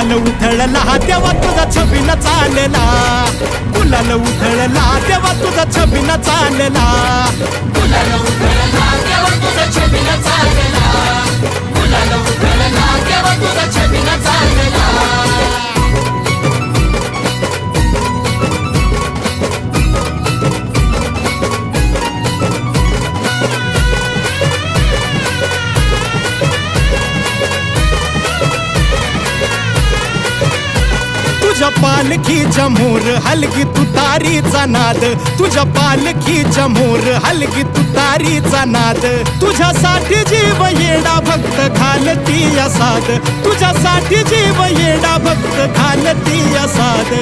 गुलाल उधळला तेव्हा तुझा छबिना चालला, गुलाल उधळला तेव्हा तुझा छबिना चालला, गुलाल उधळला तेव्हा तुझा छबिना चालला, गुलाल उधळला तेव्हा तुझा छबिना चालला. तुझ्या पालखीच्या मोर हलगी तुतारीचा नाद, तुझ्या पालखीच्या मोर हलगी तुतारीचा नाद, तुझ्यासाठी जीव येडा भक्त घालती या साद, तुझ्यासाठी जीव येडा भक्त घालती या साद.